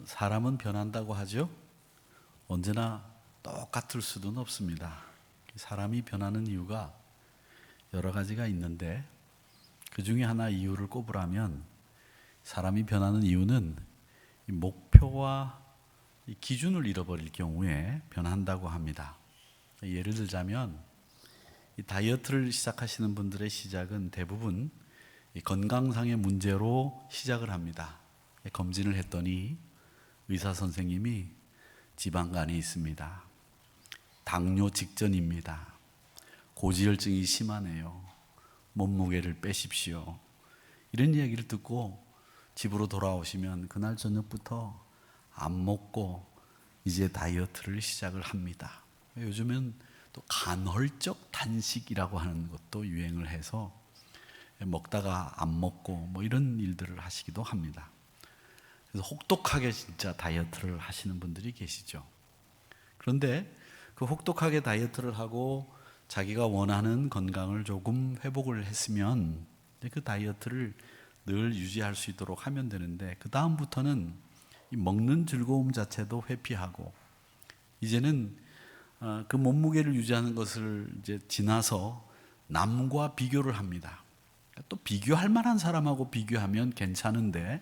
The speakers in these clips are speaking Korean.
사람은 변한다고 하죠. 언제나 똑같을 수는 없습니다. 사람이 변하는 이유가 여러 가지가 있는데 그 중에 하나 이유를 꼽으라면 사람이 변하는 이유는 이 목표와 이 기준을 잃어버릴 경우에 변한다고 합니다. 예를 들자면 이 다이어트를 시작하시는 분들의 시작은 대부분 이 건강상의 문제로 시작을 합니다. 검진을 했더니 의사 선생님이 지방간이 있습니다. 당뇨 직전입니다. 고지혈증이 심하네요. 몸무게를 빼십시오. 이런 이야기를 듣고 집으로 돌아오시면 그날 저녁부터 안 먹고 이제 다이어트를 시작을 합니다. 요즘은 또 간헐적 단식이라고 하는 것도 유행을 해서 먹다가 안 먹고 뭐 이런 일들을 하시기도 합니다. 그래서 혹독하게 진짜 다이어트를 하시는 분들이 계시죠. 그런데 그 혹독하게 다이어트를 하고 자기가 원하는 건강을 조금 회복을 했으면 그 다이어트를 늘 유지할 수 있도록 하면 되는데 그 다음부터는 이 먹는 즐거움 자체도 회피하고 이제는 그 몸무게를 유지하는 것을 이제 지나서 남과 비교를 합니다. 또 비교할 만한 사람하고 비교하면 괜찮은데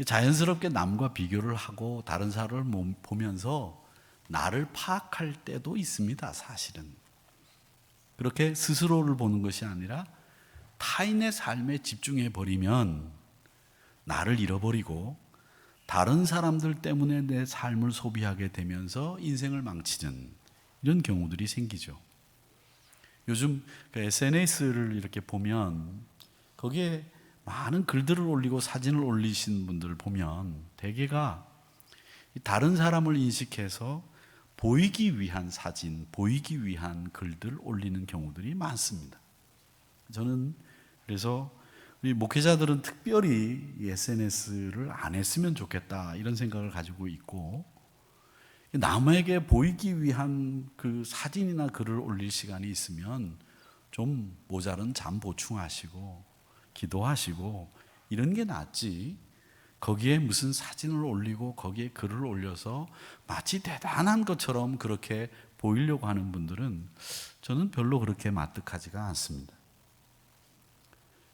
자연스럽게 남과 비교를 하고 다른 사람을 보면서 나를 파악할 때도 있습니다. 사실은 그렇게 스스로를 보는 것이 아니라 타인의 삶에 집중해 버리면 나를 잃어버리고 다른 사람들 때문에 내 삶을 소비하게 되면서 인생을 망치는 이런 경우들이 생기죠. 요즘 SNS를 이렇게 보면 거기에 많은 글들을 올리고 사진을 올리신 분들을 보면 대개가 다른 사람을 인식해서 보이기 위한 사진, 보이기 위한 글들 올리는 경우들이 많습니다. 저는 그래서 우리 목회자들은 특별히 SNS를 안 했으면 좋겠다 이런 생각을 가지고 있고 남에게 보이기 위한 그 사진이나 글을 올릴 시간이 있으면 좀 모자른 잠 보충하시고 기도하시고 이런 게 낫지 거기에 무슨 사진을 올리고 거기에 글을 올려서 마치 대단한 것처럼 그렇게 보이려고 하는 분들은 저는 별로 그렇게 마뜩하지가 않습니다.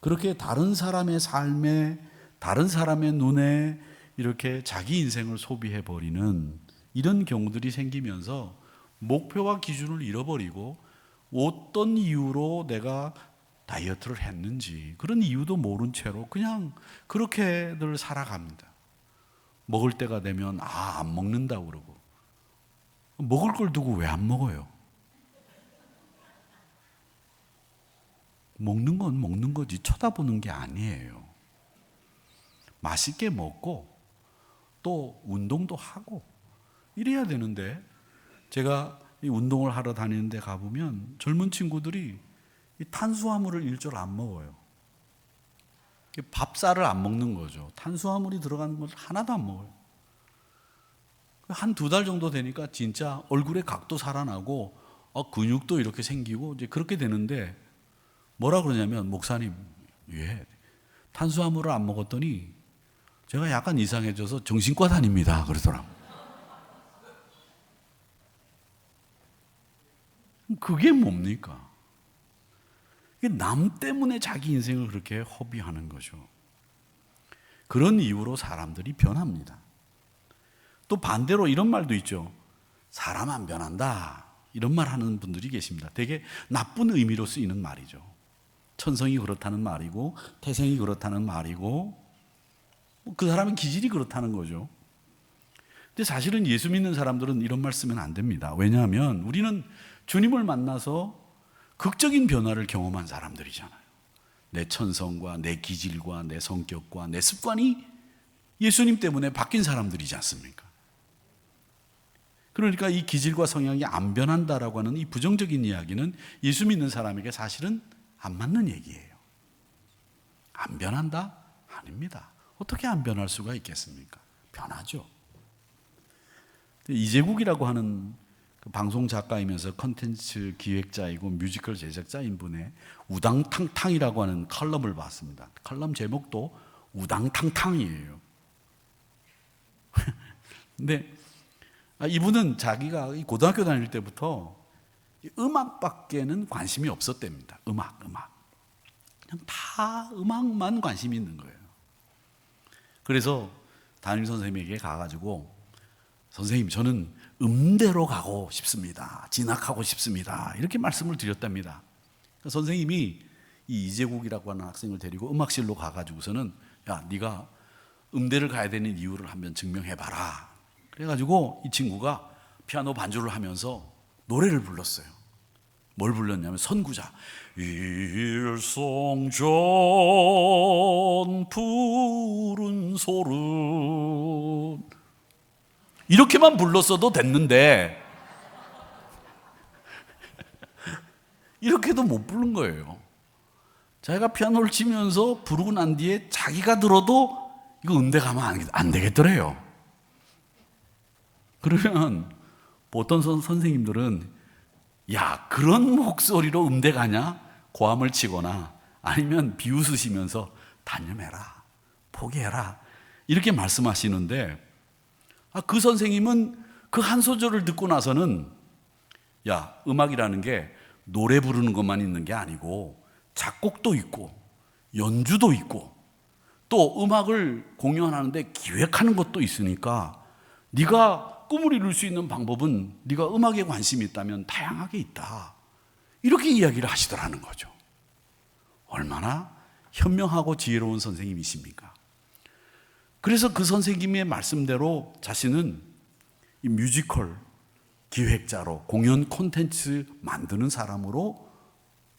그렇게 다른 사람의 삶에 다른 사람의 눈에 이렇게 자기 인생을 소비해버리는 이런 경우들이 생기면서 목표와 기준을 잃어버리고 어떤 이유로 내가 다이어트를 했는지 그런 이유도 모른 채로 그냥 그렇게들 살아갑니다. 먹을 때가 되면 안 먹는다고 그러고 먹을 걸 두고 왜 안 먹어요? 먹는 건 먹는 거지 쳐다보는 게 아니에요. 맛있게 먹고 또 운동도 하고 이래야 되는데 제가 이 운동을 하러 다니는 데 가보면 젊은 친구들이 이 탄수화물을 일절 안 먹어요. 밥쌀을 안 먹는 거죠. 탄수화물이 들어가는 걸 하나도 안 먹어요. 한 2달 정도 되니까 진짜 얼굴의 각도 살아나고 근육도 이렇게 생기고 이제 그렇게 되는데 뭐라 그러냐면 목사님 왜 탄수화물을 안 먹었더니 제가 약간 이상해져서 정신과 다닙니다 그러더라고요. 그게 뭡니까? 남 때문에 자기 인생을 그렇게 허비하는 거죠. 그런 이유로 사람들이 변합니다. 또 반대로 이런 말도 있죠. 사람 안 변한다. 이런 말 하는 분들이 계십니다. 되게 나쁜 의미로 쓰이는 말이죠. 천성이 그렇다는 말이고 태생이 그렇다는 말이고 그 사람의 기질이 그렇다는 거죠. 근데 사실은 예수 믿는 사람들은 이런 말 쓰면 안 됩니다. 왜냐하면 우리는 주님을 만나서 극적인 변화를 경험한 사람들이잖아요. 내 천성과 내 기질과 내 성격과 내 습관이 예수님 때문에 바뀐 사람들이지 않습니까? 그러니까 이 기질과 성향이 안 변한다라고 하는 이 부정적인 이야기는 예수 믿는 사람에게 사실은 안 맞는 얘기예요. 안 변한다? 아닙니다. 어떻게 안 변할 수가 있겠습니까? 변하죠. 이제국이라고 하는 그 방송 작가이면서 컨텐츠 기획자이고 뮤지컬 제작자인 분의 우당탕탕이라고 하는 칼럼을 봤습니다. 칼럼 제목도 우당탕탕이에요. 근데 이분은 자기가 고등학교 다닐 때부터 음악밖에는 관심이 없었답니다. 음악. 그냥 다 음악만 관심이 있는 거예요. 그래서 담임 선생님에게 가가지고 선생님, 저는 음대로 가고 싶습니다. 진학하고 싶습니다. 이렇게 말씀을 드렸답니다. 선생님이 이 이재국이라고 하는 학생을 데리고 음악실로 가가지고서는 야, 네가 음대를 가야 되는 이유를 한번 증명해봐라. 그래가지고 이 친구가 피아노 반주를 하면서 노래를 불렀어요. 뭘 불렀냐면 선구자. 일송전 푸른 소른, 이렇게만 불렀어도 됐는데 이렇게도 못 부른 거예요. 자기가 피아노를 치면서 부르고 난 뒤에 자기가 들어도 이거 음대 가면 안 되겠더래요. 그러면 보통 선생님들은 야, 그런 목소리로 음대 가냐? 고함을 치거나 아니면 비웃으시면서 단념해라, 포기해라, 이렇게 말씀하시는데 그 선생님은 그 한 소절을 듣고 나서는 야, 음악이라는 게 노래 부르는 것만 있는 게 아니고 작곡도 있고 연주도 있고 또 음악을 공연하는데 기획하는 것도 있으니까 네가 꿈을 이룰 수 있는 방법은 네가 음악에 관심이 있다면 다양하게 있다, 이렇게 이야기를 하시더라는 거죠. 얼마나 현명하고 지혜로운 선생님이십니까? 그래서 그 선생님의 말씀대로 자신은 이 뮤지컬 기획자로 공연 콘텐츠 만드는 사람으로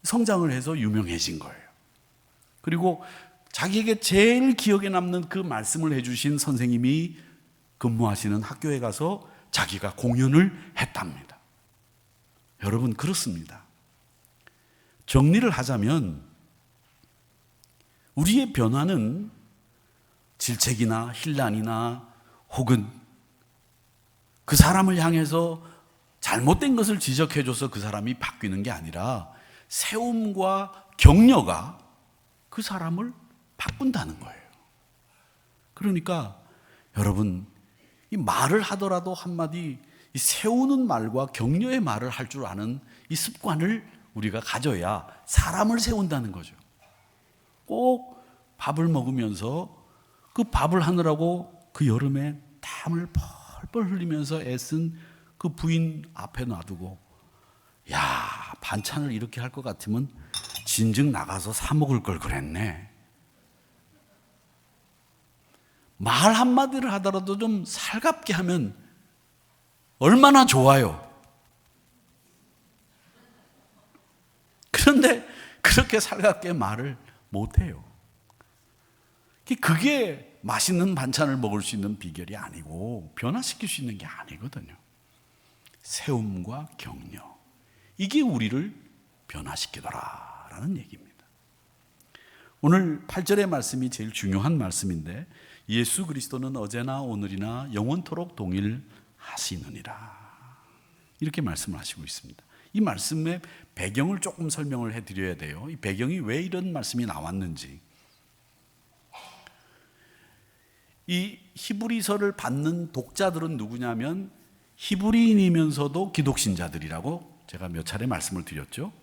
성장을 해서 유명해진 거예요. 그리고 자기에게 제일 기억에 남는 그 말씀을 해주신 선생님이 근무하시는 학교에 가서 자기가 공연을 했답니다. 여러분, 그렇습니다. 정리를 하자면 우리의 변화는 질책이나 혼란이나 혹은 그 사람을 향해서 잘못된 것을 지적해줘서 그 사람이 바뀌는 게 아니라 세움과 격려가 그 사람을 바꾼다는 거예요. 그러니까 여러분, 이 말을 하더라도 한마디 이 세우는 말과 격려의 말을 할 줄 아는 이 습관을 우리가 가져야 사람을 세운다는 거죠. 꼭 밥을 먹으면서 그 밥을 하느라고 그 여름에 땀을 펄펄 흘리면서 애쓴 그 부인 앞에 놔두고 야, 반찬을 이렇게 할 것 같으면 진즉 나가서 사 먹을 걸 그랬네. 말 한마디를 하더라도 좀 살갑게 하면 얼마나 좋아요. 그런데 그렇게 살갑게 말을 못해요. 그게 맛있는 반찬을 먹을 수 있는 비결이 아니고 변화시킬 수 있는 게 아니거든요. 세움과 격려, 이게 우리를 변화시키더라라는 얘기입니다. 오늘 8절의 말씀이 제일 중요한 말씀인데 예수 그리스도는 어제나 오늘이나 영원토록 동일하시느니라, 이렇게 말씀을 하시고 있습니다. 이 말씀의 배경을 조금 설명을 해드려야 돼요. 이 배경이 왜 이런 말씀이 나왔는지. 이 히브리서를 받는 독자들은 누구냐면 히브리인이면서도 기독신자들이라고 제가 몇 차례 말씀을 드렸죠.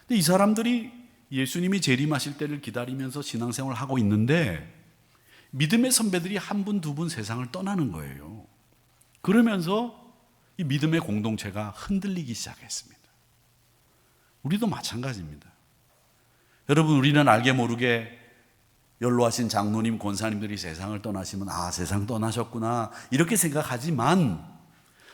근데 이 사람들이 예수님이 재림하실 때를 기다리면서 신앙생활을 하고 있는데 믿음의 선배들이 한 분, 두 분 세상을 떠나는 거예요. 그러면서 이 믿음의 공동체가 흔들리기 시작했습니다. 우리도 마찬가지입니다. 여러분, 우리는 알게 모르게 연로하신 장로님, 권사님들이 세상을 떠나시면 아, 세상 떠나셨구나 이렇게 생각하지만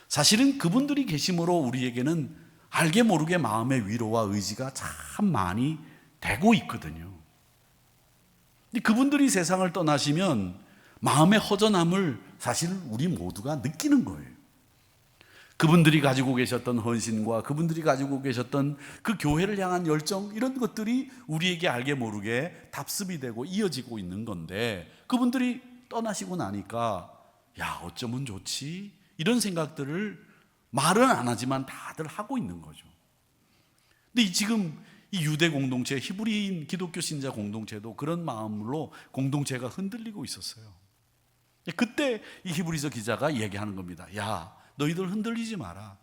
사실은 그분들이 계심으로 우리에게는 알게 모르게 마음의 위로와 의지가 참 많이 되고 있거든요. 근데 그분들이 세상을 떠나시면 마음의 허전함을 사실 우리 모두가 느끼는 거예요. 그분들이 가지고 계셨던 헌신과 그분들이 가지고 계셨던 그 교회를 향한 열정, 이런 것들이 우리에게 알게 모르게 답습이 되고 이어지고 있는 건데 그분들이 떠나시고 나니까 야, 어쩌면 좋지? 이런 생각들을 말은 안 하지만 다들 하고 있는 거죠. 근데 지금 이 유대 공동체, 히브리인 기독교 신자 공동체도 그런 마음으로 공동체가 흔들리고 있었어요. 그때 이 히브리서 기자가 얘기하는 겁니다. 야, 너희들 흔들리지 마라.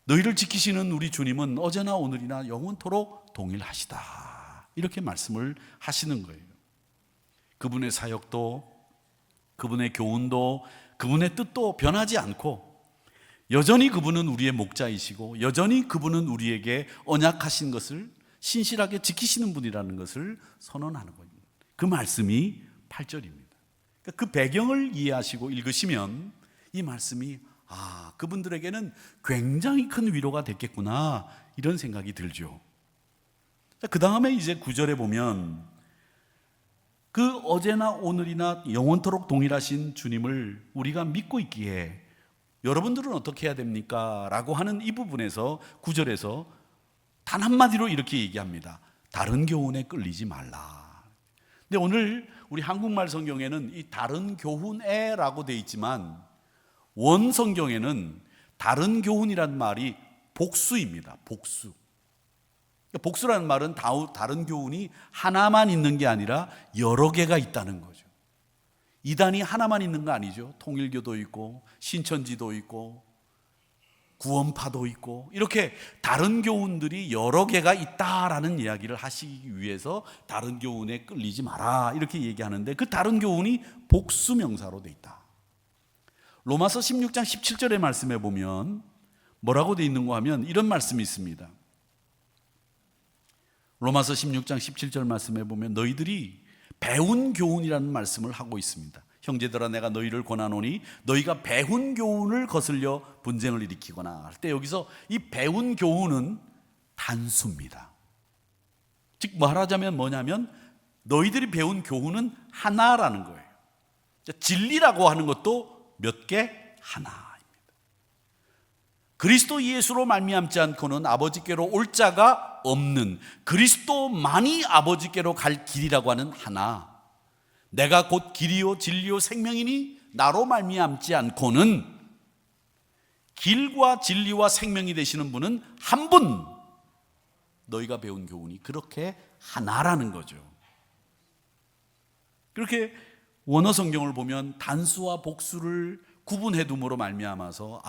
너희를 지키시는 우리 주님은 어제나 오늘이나 영원토록 동일하시다. 이렇게 말씀을 하시는 거예요. 그분의 사역도, 그분의 교훈도, 그분의 뜻도 변하지 않고 여전히 그분은 우리의 목자이시고 여전히 그분은 우리에게 언약하신 것을 신실하게 지키시는 분이라는 것을 선언하는 겁니다. 그 말씀이 8절입니다. 그 배경을 이해하시고 읽으시면 이 말씀이 그분들에게는 굉장히 큰 위로가 됐겠구나 이런 생각이 들죠. 그 다음에 이제 9절에 보면 그 어제나 오늘이나 영원토록 동일하신 주님을 우리가 믿고 있기에 여러분들은 어떻게 해야 됩니까? 라고 하는 이 부분에서 9절에서 단 한마디로 이렇게 얘기합니다. 다른 교훈에 끌리지 말라. 근데 오늘 우리 한국말 성경에는 이 다른 교훈에 라고 되어 있지만 원 성경에는 다른 교훈이란 말이 복수입니다. 복수. 복수라는 말은 다른 교훈이 하나만 있는 게 아니라 여러 개가 있다는 거죠. 이단이 하나만 있는 거 아니죠. 통일교도 있고 신천지도 있고 구원파도 있고 이렇게 다른 교훈들이 여러 개가 있다라는 이야기를 하시기 위해서 다른 교훈에 끌리지 마라 이렇게 얘기하는데 그 다른 교훈이 복수 명사로 돼 있다. 로마서 16장 17절의 말씀에 보면 뭐라고 돼 있는가 하면 이런 말씀이 있습니다. 로마서 16장 17절 말씀에 보면 너희들이 배운 교훈이라는 말씀을 하고 있습니다. 형제들아 내가 너희를 권하노니 너희가 배운 교훈을 거슬려 분쟁을 일으키거나 할 때 여기서 이 배운 교훈은 단수입니다. 즉 말하자면 뭐냐면 너희들이 배운 교훈은 하나라는 거예요. 진리라고 하는 것도 몇 개? 하나입니다. 그리스도 예수로 말미암지 않고는 아버지께로 올 자가 없는 그리스도만이 아버지께로 갈 길이라고 하는 하나, 내가 곧 길이요 진리요 생명이니 나로 말미암지 않고는 길과 진리와 생명이 되시는 분은 한 분, 너희가 배운 교훈이 그렇게 하나라는 거죠. 그렇게 원어 성경을 보면 단수와 복수를 구분해 둠으로 말미암아서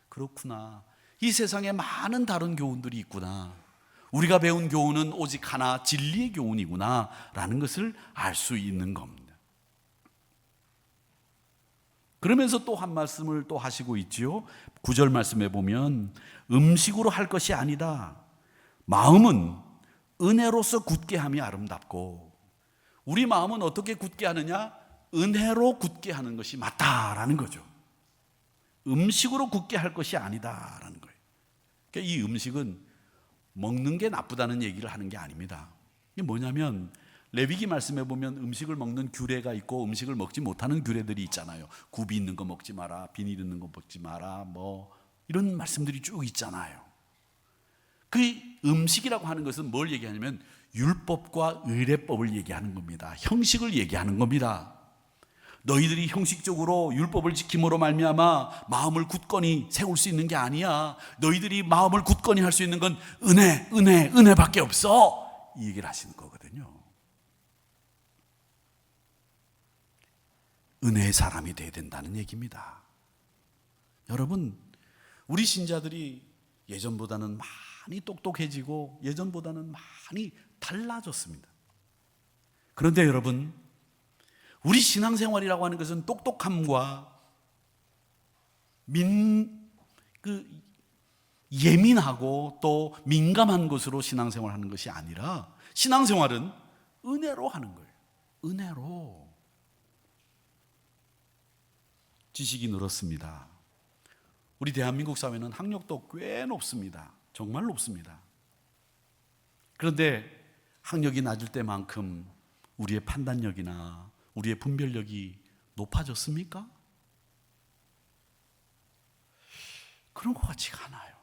그렇구나, 이 세상에 많은 다른 교훈들이 있구나, 우리가 배운 교훈은 오직 하나 진리의 교훈이구나 라는 것을 알 수 있는 겁니다. 그러면서 또 한 말씀을 또 하시고 있지요. 9절 말씀에 보면 음식으로 할 것이 아니다, 마음은 은혜로서 굳게 함이 아름답고, 우리 마음은 어떻게 굳게 하느냐? 은혜로 굳게 하는 것이 맞다라는 거죠. 음식으로 굳게 할 것이 아니다라는 거예요. 그러니까 이 음식은 먹는 게 나쁘다는 얘기를 하는 게 아닙니다. 이게 뭐냐면 레위기 말씀에 보면 음식을 먹는 규례가 있고 음식을 먹지 못하는 규례들이 있잖아요. 굽이 있는 거 먹지 마라, 비닐 있는 거 먹지 마라, 뭐 이런 말씀들이 쭉 있잖아요. 그 음식이라고 하는 것은 뭘 얘기하냐면 율법과 의례법을 얘기하는 겁니다. 형식을 얘기하는 겁니다. 너희들이 형식적으로 율법을 지킴으로 말미암아 마음을 굳건히 세울 수 있는 게 아니야. 너희들이 마음을 굳건히 할 수 있는 건 은혜밖에 없어. 이 얘기를 하시는 거거든요. 은혜의 사람이 돼야 된다는 얘기입니다. 여러분, 우리 신자들이 예전보다는 많이 똑똑해지고 예전보다는 많이 달라졌습니다. 그런데 여러분, 우리 신앙생활이라고 하는 것은 똑똑함과 예민하고 또 민감한 것으로 신앙생활하는 것이 아니라 신앙생활은 은혜로 하는 거예요. 은혜로. 지식이 늘었습니다. 우리 대한민국 사회는 학력도 꽤 높습니다. 정말 높습니다. 그런데 학력이 낮을 때만큼 우리의 판단력이나 우리의 분별력이 높아졌습니까? 그런 것 같지가 않아요.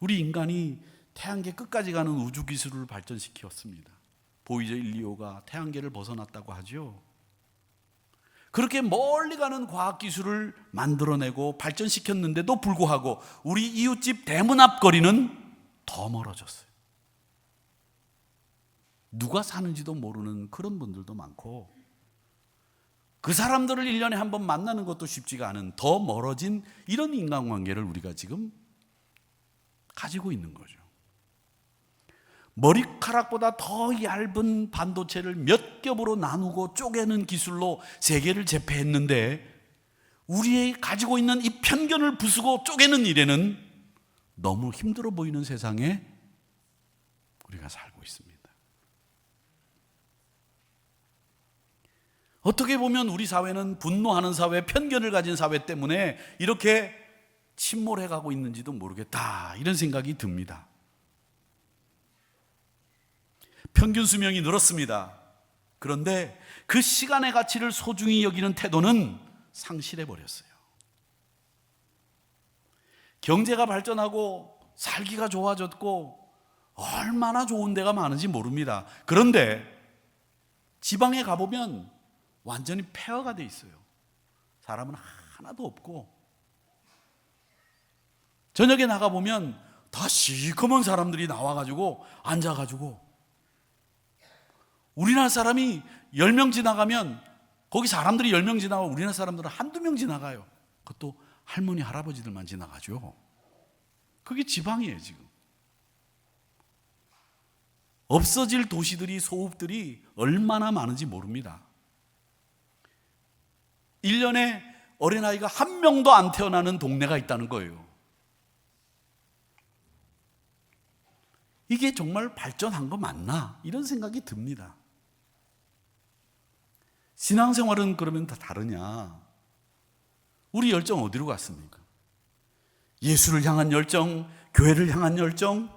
우리 인간이 태양계 끝까지 가는 우주 기술을 발전시켰습니다. 보이저 1, 2호가 태양계를 벗어났다고 하죠. 그렇게 멀리 가는 과학기술을 만들어내고 발전시켰는데도 불구하고 우리 이웃집 대문 앞 거리는 더 멀어졌어요. 누가 사는지도 모르는 그런 분들도 많고, 그 사람들을 1년에 한 번 만나는 것도 쉽지가 않은 더 멀어진 이런 인간관계를 우리가 지금 가지고 있는 거죠. 머리카락보다 더 얇은 반도체를 몇 겹으로 나누고 쪼개는 기술로 세계를 제패했는데, 우리의 가지고 있는 이 편견을 부수고 쪼개는 일에는 너무 힘들어 보이는 세상에 우리가 살고 있습니다. 어떻게 보면 우리 사회는 분노하는 사회, 편견을 가진 사회 때문에 이렇게 침몰해 가고 있는지도 모르겠다, 이런 생각이 듭니다. 평균 수명이 늘었습니다. 그런데 그 시간의 가치를 소중히 여기는 태도는 상실해 버렸어요. 경제가 발전하고 살기가 좋아졌고 얼마나 좋은 데가 많은지 모릅니다. 그런데 지방에 가보면 완전히 폐허가 돼 있어요. 사람은 하나도 없고, 저녁에 나가보면 다 시커먼 사람들이 나와가지고 앉아가지고, 우리나라 사람이 10명 지나가면 거기 사람들이 10명 지나가고 우리나라 사람들은 한두 명 지나가요. 그것도 할머니 할아버지들만 지나가죠. 그게 지방이에요. 지금 없어질 도시들이, 소읍들이 얼마나 많은지 모릅니다. 1년에 어린아이가 한 명도 안 태어나는 동네가 있다는 거예요. 이게 정말 발전한 거 맞나? 이런 생각이 듭니다. 신앙생활은 그러면 다 다르냐? 우리 열정 어디로 갔습니까? 예수를 향한 열정, 교회를 향한 열정,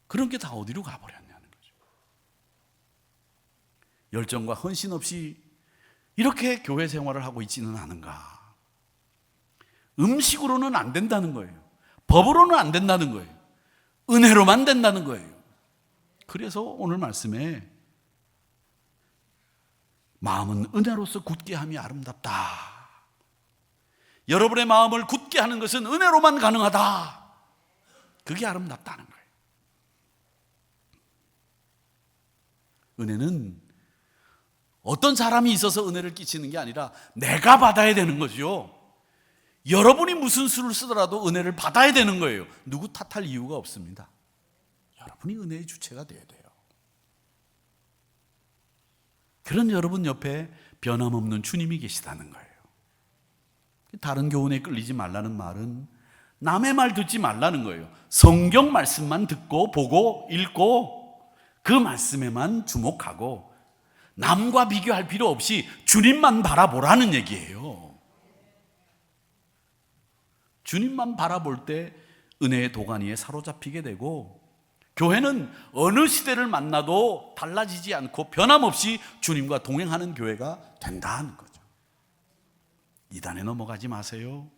그런 게 다 어디로 가버렸냐는 거죠. 열정과 헌신 없이 이렇게 교회 생활을 하고 있지는 않은가? 음식으로는 안 된다는 거예요. 법으로는 안 된다는 거예요. 은혜로만 된다는 거예요. 그래서 오늘 말씀에 마음은 은혜로서 굳게 함이 아름답다. 여러분의 마음을 굳게 하는 것은 은혜로만 가능하다. 그게 아름답다는 거예요. 은혜는 어떤 사람이 있어서 은혜를 끼치는 게 아니라 내가 받아야 되는 거죠. 여러분이 무슨 수를 쓰더라도 은혜를 받아야 되는 거예요. 누구 탓할 이유가 없습니다. 여러분이 은혜의 주체가 돼야 돼요. 그런 여러분 옆에 변함없는 주님이 계시다는 거예요. 다른 교훈에 끌리지 말라는 말은 남의 말 듣지 말라는 거예요. 성경 말씀만 듣고 보고 읽고 그 말씀에만 주목하고 남과 비교할 필요 없이 주님만 바라보라는 얘기예요. 주님만 바라볼 때 은혜의 도가니에 사로잡히게 되고, 교회는 어느 시대를 만나도 달라지지 않고 변함없이 주님과 동행하는 교회가 된다는 거죠. 이단에 넘어가지 마세요.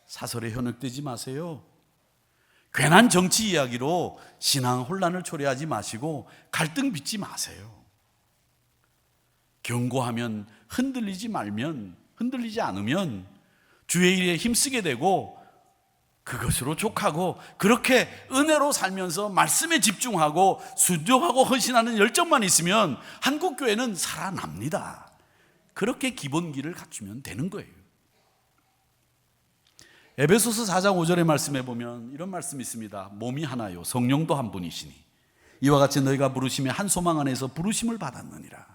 사설에 현혹되지 마세요. 괜한 정치 이야기로 신앙 혼란을 초래하지 마시고 갈등 빚지 마세요. 경고하면 흔들리지 않으면 주의 일에 힘쓰게 되고 그것으로 족하고, 그렇게 은혜로 살면서 말씀에 집중하고 순종하고 헌신하는 열정만 있으면 한국교회는 살아납니다. 그렇게 기본기를 갖추면 되는 거예요. 에베소서 4장 5절의 말씀에 보면 이런 말씀이 있습니다. 몸이 하나요 성령도 한 분이시니 이와 같이 너희가 부르심의 한 소망 안에서 부르심을 받았느니라.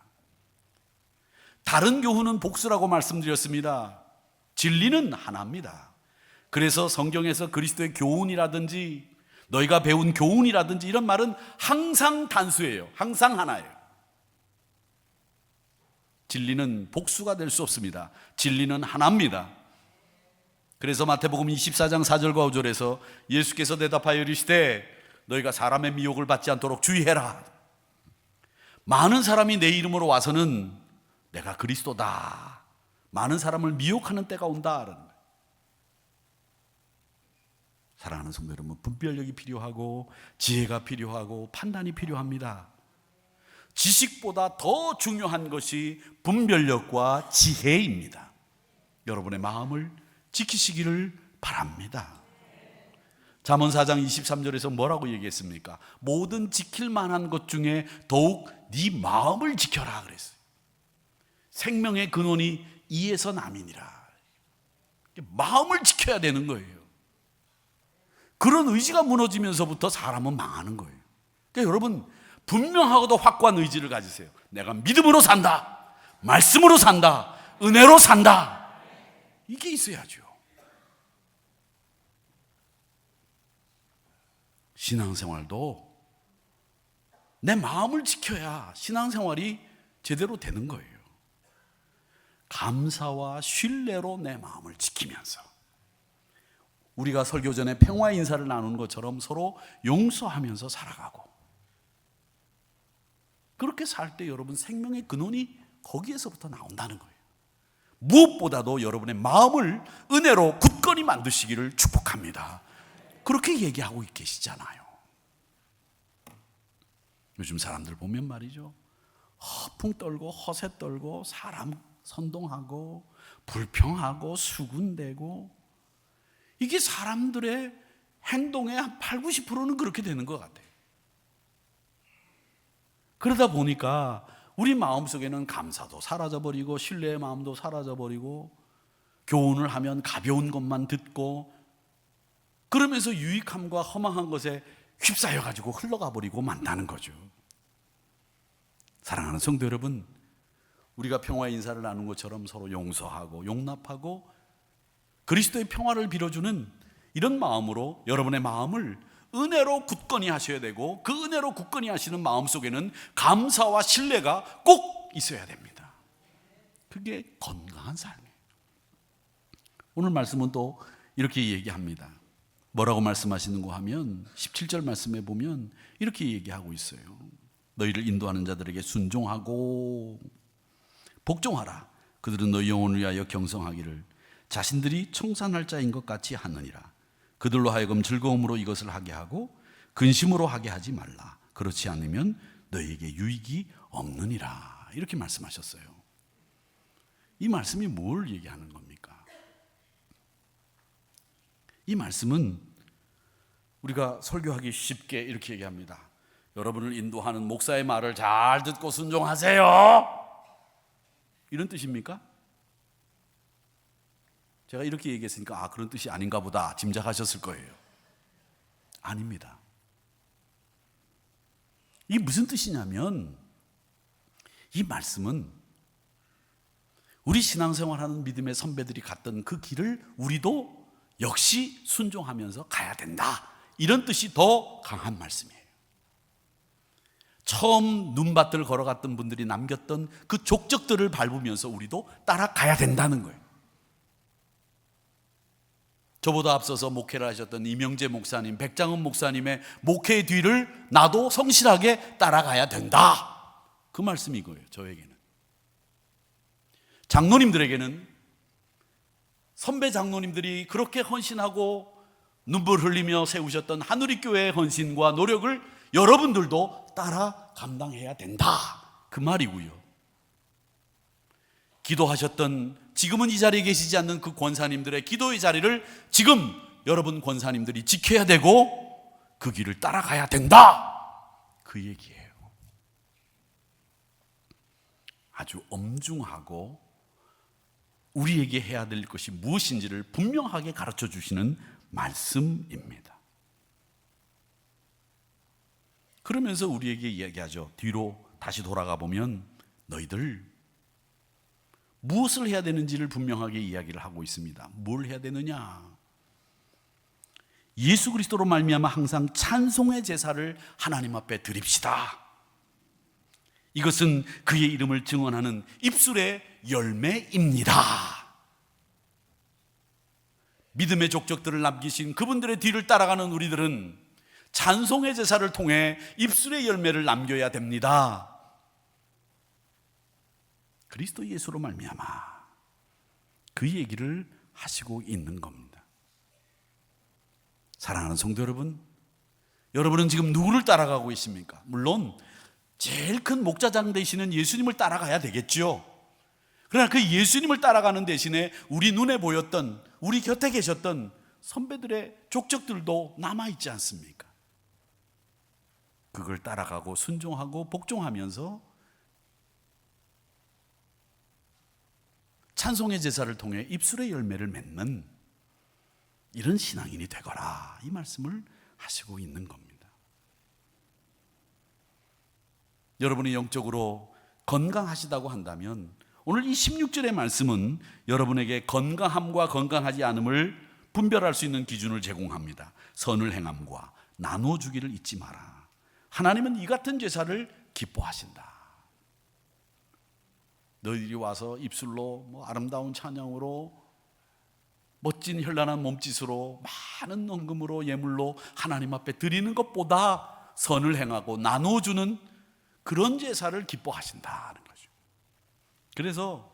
다른 교훈은 복수라고 말씀드렸습니다. 진리는 하나입니다. 그래서 성경에서 그리스도의 교훈이라든지 너희가 배운 교훈이라든지 이런 말은 항상 단수예요. 항상 하나예요. 진리는 복수가 될 수 없습니다. 진리는 하나입니다. 그래서 마태복음 24장 4절과 5절에서 예수께서 대답하여 이르시되 너희가 사람의 미혹을 받지 않도록 주의해라. 많은 사람이 내 이름으로 와서는 내가 그리스도다, 많은 사람을 미혹하는 때가 온다. 사랑하는 성도 여러분, 분별력이 필요하고 지혜가 필요하고 판단이 필요합니다. 지식보다 더 중요한 것이 분별력과 지혜입니다. 여러분의 마음을 지키시기를 바랍니다. 잠언 4장 23절에서 뭐라고 얘기했습니까? 모든 지킬 만한 것 중에 더욱 네 마음을 지켜라 그랬어요. 생명의 근원이 이에서 남이니라. 마음을 지켜야 되는 거예요. 그런 의지가 무너지면서부터 사람은 망하는 거예요. 그러니까 여러분, 분명하고도 확고한 의지를 가지세요. 내가 믿음으로 산다, 말씀으로 산다, 은혜로 산다. 이게 있어야죠. 신앙생활도 내 마음을 지켜야 신앙생활이 제대로 되는 거예요. 감사와 신뢰로 내 마음을 지키면서 우리가 설교 전에 평화 인사를 나누는 것처럼 서로 용서하면서 살아가고, 그렇게 살 때 여러분 생명의 근원이 거기에서부터 나온다는 거예요. 무엇보다도 여러분의 마음을 은혜로 굳건히 만드시기를 축복합니다. 그렇게 얘기하고 계시잖아요. 요즘 사람들 보면 말이죠, 허풍 떨고 허세 떨고 사람 선동하고 불평하고 수군대고, 이게 사람들의 행동의 한 8, 90%는 그렇게 되는 것 같아요. 그러다 보니까 우리 마음속에는 감사도 사라져버리고 신뢰의 마음도 사라져버리고, 교훈을 하면 가벼운 것만 듣고, 그러면서 유익함과 허망한 것에 휩싸여가지고 흘러가 버리고 만다는 거죠. 사랑하는 성도 여러분, 우리가 평화의 인사를 나눈 것처럼 서로 용서하고 용납하고 그리스도의 평화를 빌어주는 이런 마음으로 여러분의 마음을 은혜로 굳건히 하셔야 되고, 그 은혜로 굳건히 하시는 마음 속에는 감사와 신뢰가 꼭 있어야 됩니다. 그게 건강한 삶이에요. 오늘 말씀은 또 이렇게 얘기합니다. 뭐라고 말씀하시는가 하면 17절 말씀에 보면 이렇게 얘기하고 있어요. 너희를 인도하는 자들에게 순종하고 복종하라. 그들은 너희 영혼을 위하여 경성하기를 자신들이 청산할 자인 것 같이 하느니라. 그들로 하여금 즐거움으로 이것을 하게 하고 근심으로 하게 하지 말라. 그렇지 않으면 너희에게 유익이 없느니라. 이렇게 말씀하셨어요. 이 말씀이 뭘 얘기하는 겁니까? 이 말씀은 우리가 설교하기 쉽게 이렇게 얘기합니다. 여러분을 인도하는 목사의 말을 잘 듣고 순종하세요, 이런 뜻입니까? 제가 이렇게 얘기했으니까 그런 뜻이 아닌가 보다 짐작하셨을 거예요. 아닙니다. 이게 무슨 뜻이냐면, 이 말씀은 우리 신앙생활하는 믿음의 선배들이 갔던 그 길을 우리도 역시 순종하면서 가야 된다, 이런 뜻이 더 강한 말씀이에요. 처음 눈밭을 걸어갔던 분들이 남겼던 그 족적들을 밟으면서 우리도 따라가야 된다는 거예요. 저보다 앞서서 목회를 하셨던 이명재 목사님, 백장은 목사님의 목회의 뒤를 나도 성실하게 따라가야 된다, 그 말씀이 이거예요. 저에게는, 장로님들에게는, 선배 장로님들이 그렇게 헌신하고 눈물 흘리며 세우셨던 하누리교회의 헌신과 노력을 여러분들도 따라 감당해야 된다, 그 말이고요. 기도하셨던, 지금은 이 자리에 계시지 않는 그 권사님들의 기도의 자리를 지금 여러분 권사님들이 지켜야 되고 그 길을 따라가야 된다, 그 얘기예요. 아주 엄중하고 우리에게 해야 될 것이 무엇인지를 분명하게 가르쳐 주시는 말씀입니다. 그러면서 우리에게 이야기하죠. 뒤로 다시 돌아가 보면 너희들 무엇을 해야 되는지를 분명하게 이야기를 하고 있습니다. 뭘 해야 되느냐? 예수 그리스도로 말미암아 항상 찬송의 제사를 하나님 앞에 드립시다. 이것은 그의 이름을 증언하는 입술의 열매입니다. 믿음의 족적들을 남기신 그분들의 뒤를 따라가는 우리들은 찬송의 제사를 통해 입술의 열매를 남겨야 됩니다. 그리스도 예수로 말미암아 그 얘기를 하시고 있는 겁니다. 사랑하는 성도 여러분, 여러분은 지금 누구를 따라가고 있습니까? 물론 제일 큰 목자장 되시는 예수님을 따라가야 되겠죠. 그러나 그 예수님을 따라가는 대신에 우리 눈에 보였던, 우리 곁에 계셨던 선배들의 족적들도 남아있지 않습니까? 그걸 따라가고 순종하고 복종하면서 찬송의 제사를 통해 입술의 열매를 맺는 이런 신앙인이 되거라, 이 말씀을 하시고 있는 겁니다. 여러분이 영적으로 건강하시다고 한다면 오늘 이 16절의 말씀은 여러분에게 건강함과 건강하지 않음을 분별할 수 있는 기준을 제공합니다. 선을 행함과 나눠주기를 잊지 마라. 하나님은 이 같은 제사를 기뻐하신다. 너희들이 와서 입술로 아름다운 찬양으로 멋진 현란한 몸짓으로 많은 헌금으로 예물로 하나님 앞에 드리는 것보다 선을 행하고 나눠주는 그런 제사를 기뻐하신다는 거죠. 그래서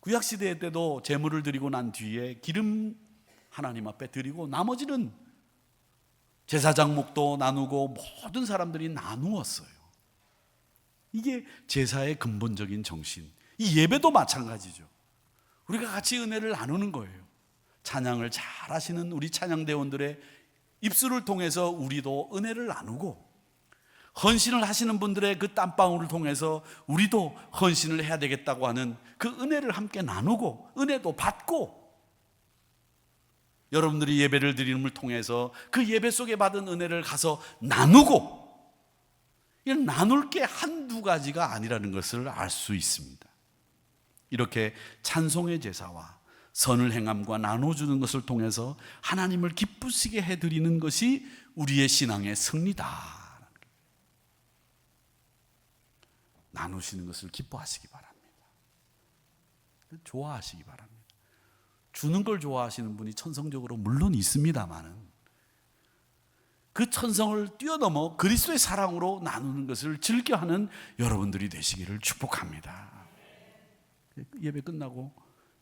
구약시대 때도 제물을 드리고 난 뒤에 기름 하나님 앞에 드리고 나머지는 제사장목도 나누고 모든 사람들이 나누었어요. 이게 제사의 근본적인 정신. 이 예배도 마찬가지죠. 우리가 같이 은혜를 나누는 거예요. 찬양을 잘 하시는 우리 찬양대원들의 입술을 통해서 우리도 은혜를 나누고, 헌신을 하시는 분들의 그 땀방울을 통해서 우리도 헌신을 해야 되겠다고 하는 그 은혜를 함께 나누고 은혜도 받고, 여러분들이 예배를 드림을 통해서 그 예배 속에 받은 은혜를 가서 나누고, 이런 나눌 게 한두 가지가 아니라는 것을 알 수 있습니다. 이렇게 찬송의 제사와 선을 행함과 나눠주는 것을 통해서 하나님을 기쁘시게 해드리는 것이 우리의 신앙의 승리다. 나누시는 것을 기뻐하시기 바랍니다. 좋아하시기 바랍니다. 주는 걸 좋아하시는 분이 천성적으로 물론 있습니다만은 그 천성을 뛰어넘어 그리스도의 사랑으로 나누는 것을 즐겨하는 여러분들이 되시기를 축복합니다. 예배 끝나고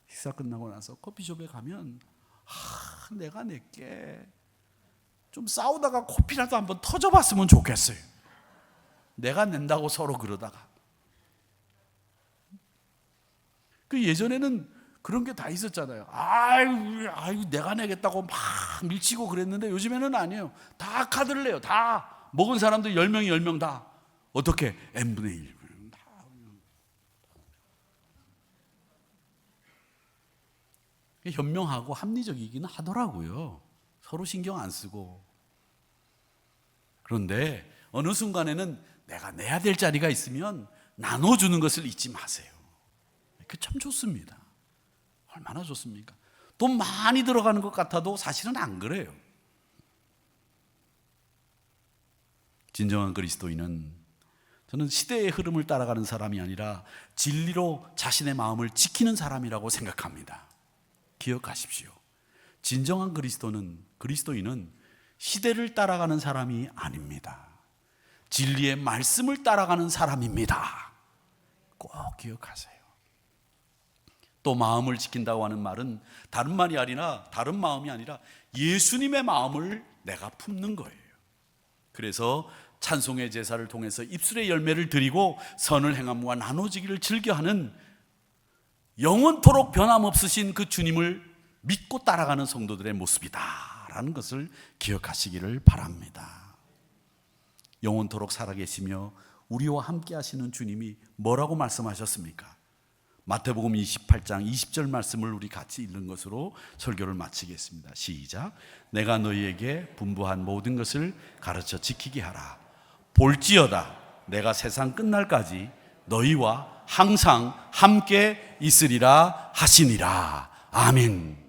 식사 끝나고 나서 커피숍에 가면 내가 내게 좀 싸우다가 코피라도 한번 터져봤으면 좋겠어요. 내가 낸다고 서로 그러다가. 그 예전에는 그런 게 다 있었잖아요. 아유, 내가 내겠다고 막 밀치고 그랬는데 요즘에는 아니에요. 다 카드를 내요. 다 먹은 사람들 10명이 10명 다 어떻게 n분의 1 다. 현명하고 합리적이기는 하더라고요. 서로 신경 안 쓰고. 그런데 어느 순간에는 내가 내야 될 자리가 있으면 나눠주는 것을 잊지 마세요. 그게 참 좋습니다. 얼마나 좋습니까? 돈 많이 들어가는 것 같아도 사실은 안 그래요. 진정한 그리스도인은, 저는 시대의 흐름을 따라가는 사람이 아니라 진리로 자신의 마음을 지키는 사람이라고 생각합니다. 기억하십시오. 진정한 그리스도인은 시대를 따라가는 사람이 아닙니다. 진리의 말씀을 따라가는 사람입니다. 꼭 기억하세요. 또 마음을 지킨다고 하는 말은 다른 말이 아니라, 다른 마음이 아니라 예수님의 마음을 내가 품는 거예요. 그래서 찬송의 제사를 통해서 입술의 열매를 드리고 선을 행함과 나눠지기를 즐겨하는 영원토록 변함없으신 그 주님을 믿고 따라가는 성도들의 모습이다라는 것을 기억하시기를 바랍니다. 영원토록 살아계시며 우리와 함께 하시는 주님이 뭐라고 말씀하셨습니까? 마태복음 28장 20절 말씀을 우리 같이 읽는 것으로 설교를 마치겠습니다. 시작. 내가 너희에게 분부한 모든 것을 가르쳐 지키게 하라. 볼지어다 내가 세상 끝날까지 너희와 항상 함께 있으리라 하시니라. 아멘.